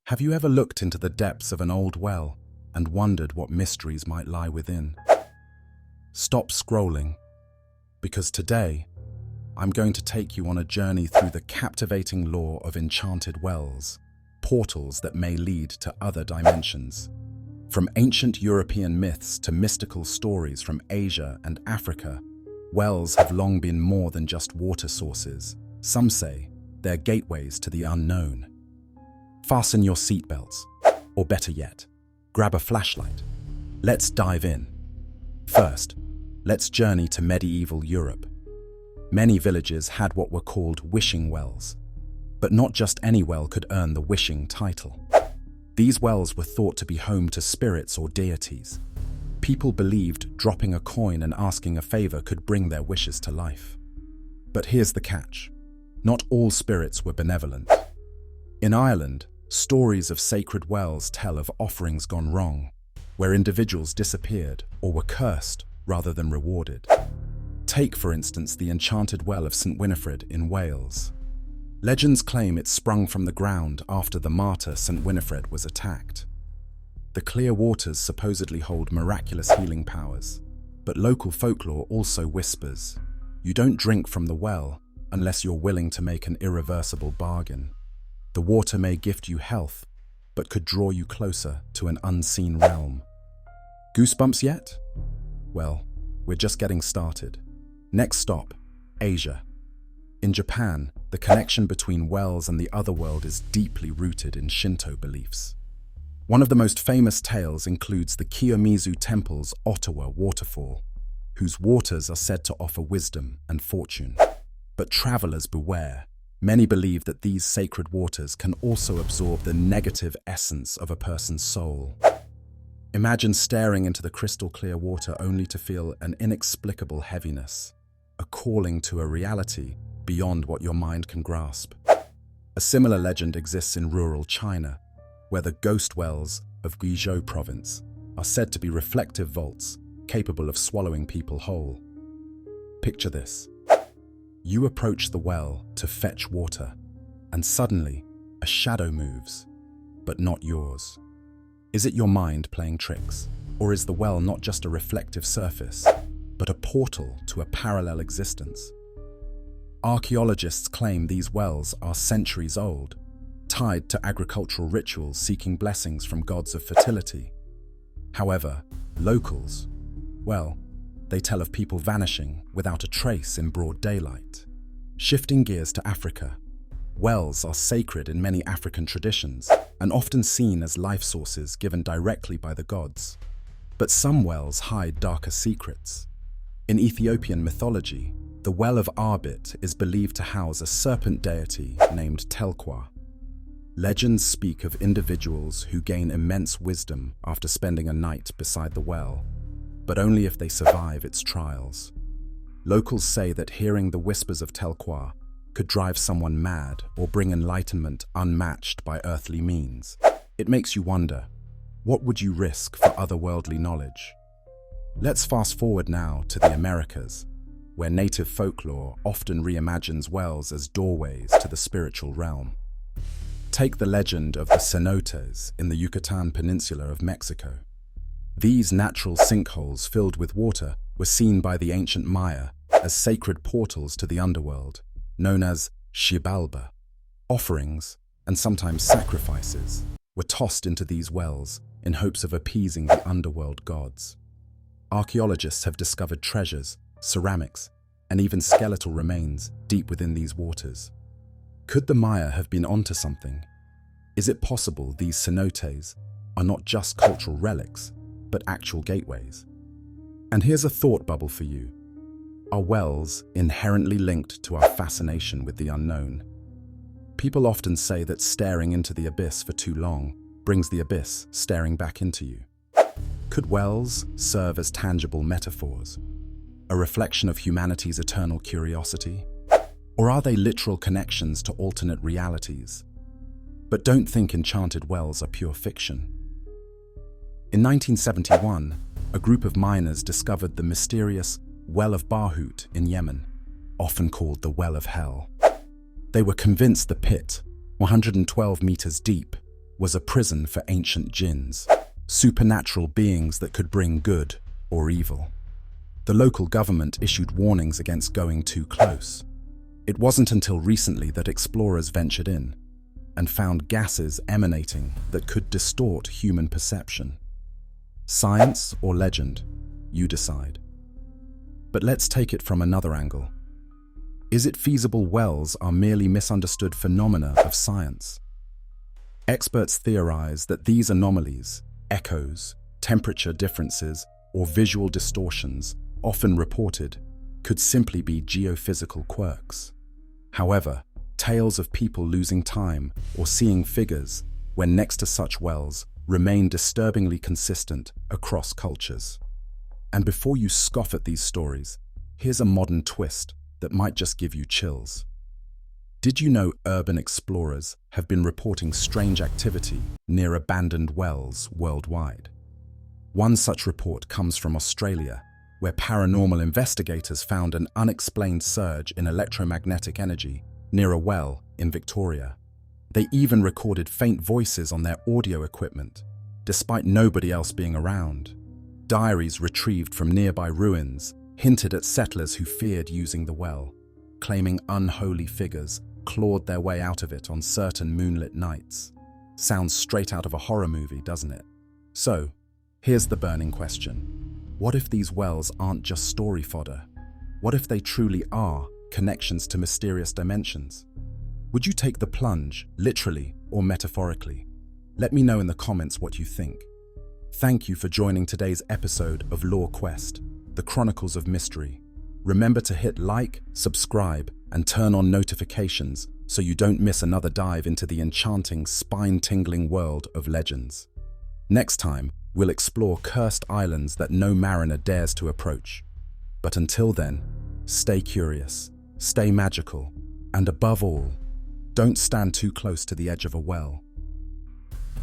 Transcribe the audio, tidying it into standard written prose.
Have you ever looked into the depths of an old well and wondered what mysteries might lie within? Stop scrolling, because today I'm going to take you on a journey through the captivating lore of enchanted wells, portals that may lead to other dimensions. From ancient European myths to mystical stories from Asia and Africa, wells have long been more than just water sources. Some say they're gateways to the unknown. Fasten your seatbelts, or better yet, grab a flashlight. Let's dive in. First, let's journey to medieval Europe. Many villages had what were called wishing wells, but not just any well could earn the wishing title. These wells were thought to be home to spirits or deities. People believed dropping a coin and asking a favor could bring their wishes to life. But here's the catch. Not all spirits were benevolent. In Ireland, stories of sacred wells tell of offerings gone wrong, where individuals disappeared or were cursed rather than rewarded. Take, for instance, the enchanted well of St. Winifred in Wales. Legends claim it sprung from the ground after the martyr St. Winifred was attacked. The clear waters supposedly hold miraculous healing powers, but local folklore also whispers, you don't drink from the well unless you're willing to make an irreversible bargain. The water may gift you health, but could draw you closer to an unseen realm. Goosebumps yet? Well, we're just getting started. Next stop, Asia. In Japan, the connection between wells and the otherworld is deeply rooted in Shinto beliefs. One of the most famous tales includes the Kiyomizu Temple's Ottawa waterfall, whose waters are said to offer wisdom and fortune. But travelers beware. Many believe that these sacred waters can also absorb the negative essence of a person's soul. Imagine staring into the crystal clear water only to feel an inexplicable heaviness, a calling to a reality beyond what your mind can grasp. A similar legend exists in rural China, where the ghost wells of Guizhou province are said to be reflective vaults capable of swallowing people whole. Picture this. You approach the well to fetch water, and suddenly a shadow moves, but not yours. Is it your mind playing tricks, or is the well not just a reflective surface, but a portal to a parallel existence? Archaeologists claim these wells are centuries old, tied to agricultural rituals seeking blessings from gods of fertility. However, locals, well, they tell of people vanishing without a trace in broad daylight. Shifting gears to Africa, wells are sacred in many African traditions and often seen as life sources given directly by the gods. But some wells hide darker secrets. In Ethiopian mythology, the Well of Arbit is believed to house a serpent deity named Telkwa. Legends speak of individuals who gain immense wisdom after spending a night beside the well, but only if they survive its trials. Locals say that hearing the whispers of Telkwa could drive someone mad or bring enlightenment unmatched by earthly means. It makes you wonder, what would you risk for otherworldly knowledge? Let's fast forward now to the Americas, where native folklore often reimagines wells as doorways to the spiritual realm. Take the legend of the cenotes in the Yucatan Peninsula of Mexico. These natural sinkholes filled with water were seen by the ancient Maya as sacred portals to the underworld, known as Xibalba. Offerings, and sometimes sacrifices, were tossed into these wells in hopes of appeasing the underworld gods. Archaeologists have discovered treasures, ceramics, and even skeletal remains deep within these waters. Could the Maya have been onto something? Is it possible these cenotes are not just cultural relics, but actual gateways? And here's a thought bubble for you. Are wells inherently linked to our fascination with the unknown? People often say that staring into the abyss for too long brings the abyss staring back into you. Could wells serve as tangible metaphors, a reflection of humanity's eternal curiosity? Or are they literal connections to alternate realities? But don't think enchanted wells are pure fiction. In 1971, a group of miners discovered the mysterious Well of Barhout in Yemen, often called the Well of Hell. They were convinced the pit, 112 meters deep, was a prison for ancient jinns, supernatural beings that could bring good or evil. The local government issued warnings against going too close. It wasn't until recently that explorers ventured in and found gases emanating that could distort human perception. Science or legend, you decide. But let's take it from another angle. Is it feasible wells are merely misunderstood phenomena of science? Experts theorize that these anomalies, echoes, temperature differences, or visual distortions, often reported, could simply be geophysical quirks. However, tales of people losing time or seeing figures when next to such wells remain disturbingly consistent across cultures. And before you scoff at these stories, here's a modern twist that might just give you chills. Did you know urban explorers have been reporting strange activity near abandoned wells worldwide? One such report comes from Australia, where paranormal investigators found an unexplained surge in electromagnetic energy near a well in Victoria. They even recorded faint voices on their audio equipment, despite nobody else being around. Diaries retrieved from nearby ruins hinted at settlers who feared using the well, claiming unholy figures clawed their way out of it on certain moonlit nights. Sounds straight out of a horror movie, doesn't it? So, here's the burning question. What if these wells aren't just story fodder? What if they truly are connections to mysterious dimensions? Would you take the plunge, literally or metaphorically? Let me know in the comments what you think. Thank you for joining today's episode of Lore Quest, the Chronicles of Mystery. Remember to hit like, subscribe, and turn on notifications so you don't miss another dive into the enchanting, spine-tingling world of legends. Next time, we'll explore cursed islands that no mariner dares to approach. But until then, stay curious, stay magical, and above all, don't stand too close to the edge of a well.